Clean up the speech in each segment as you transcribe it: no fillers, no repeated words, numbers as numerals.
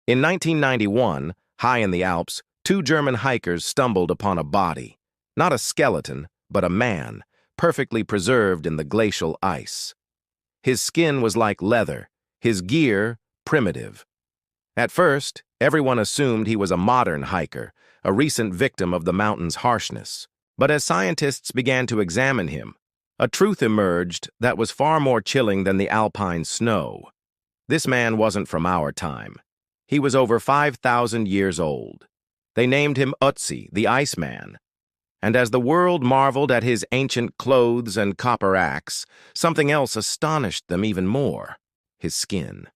In 1991, high in the Alps, two German hikers stumbled upon a body. Not a skeleton, but a man, perfectly preserved in the glacial ice. His skin was like leather, his gear primitive. At first, everyone assumed he was a modern hiker, a recent victim of the mountain's harshness. But as scientists began to examine him, a truth emerged that was far more chilling than the alpine snow. This man wasn't from our time. He was over 5,000 years old. They named him Ötzi the Iceman. And as the world marveled at his ancient clothes and copper axe, something else astonished them even more: his skin.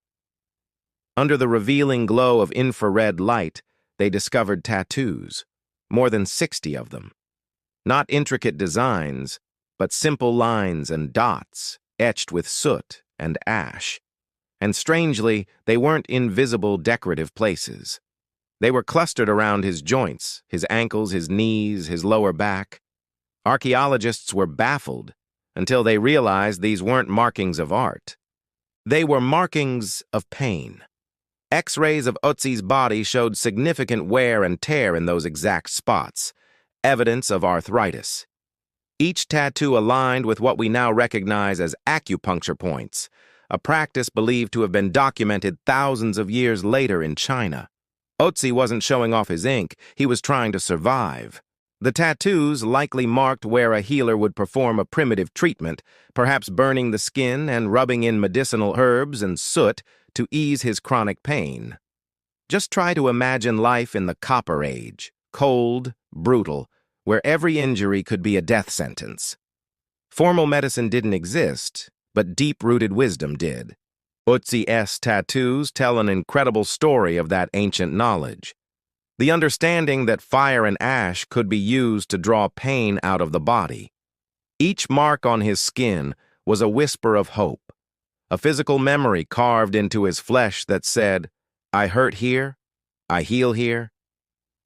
Under the revealing glow of infrared light, they discovered tattoos, more than 60 of them. Not intricate designs, but simple lines and dots, etched with soot and ash. And strangely, they weren't invisible decorative places. They were clustered around his joints, his ankles, his knees, his lower back. Archaeologists were baffled until they realized these weren't markings of art. They were markings of pain. X-rays of Ötzi's body showed significant wear and tear in those exact spots, evidence of arthritis. Each tattoo aligned with what we now recognize as acupuncture points, a practice believed to have been documented thousands of years later in China. Ötzi wasn't showing off his ink, he was trying to survive. The tattoos likely marked where a healer would perform a primitive treatment, perhaps burning the skin and rubbing in medicinal herbs and soot to ease his chronic pain. Just try to imagine life in the Copper Age, cold, brutal, where every injury could be a death sentence. Formal medicine didn't exist, but deep-rooted wisdom did. Ötzi's tattoos tell an incredible story of that ancient knowledge. The understanding that fire and ash could be used to draw pain out of the body. Each mark on his skin was a whisper of hope, a physical memory carved into his flesh that said, "I hurt here, I heal here."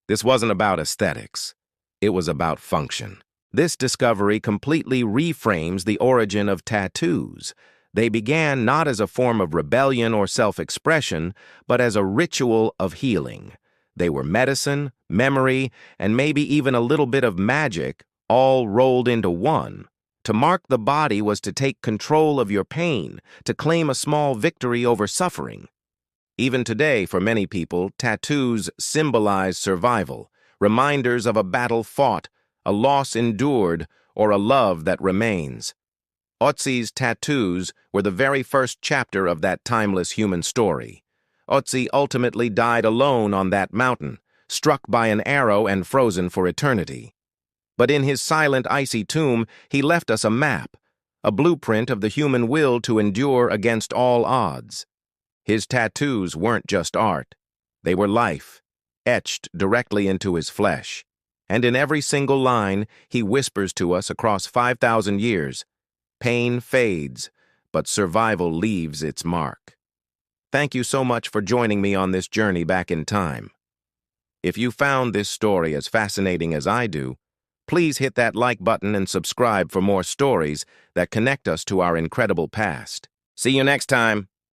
This wasn't about aesthetics. It was about function. This discovery completely reframes the origin of tattoos. They began not as a form of rebellion or self-expression, but as a ritual of healing. They were medicine, memory, and maybe even a little bit of magic, all rolled into one. To mark the body was to take control of your pain, to claim a small victory over suffering. Even today, for many people, tattoos symbolize survival, reminders of a battle fought, a loss endured, or a love that remains. Ötzi's tattoos were the very first chapter of that timeless human story. Ötzi ultimately died alone on that mountain, struck by an arrow and frozen for eternity. But in his silent, icy tomb, he left us a map, a blueprint of the human will to endure against all odds. His tattoos weren't just art. They were life, etched directly into his flesh. And in every single line, he whispers to us across 5,000 years, pain fades, but survival leaves its mark. Thank you so much for joining me on this journey back in time. If you found this story as fascinating as I do, please hit that like button and subscribe for more stories that connect us to our incredible past. See you next time.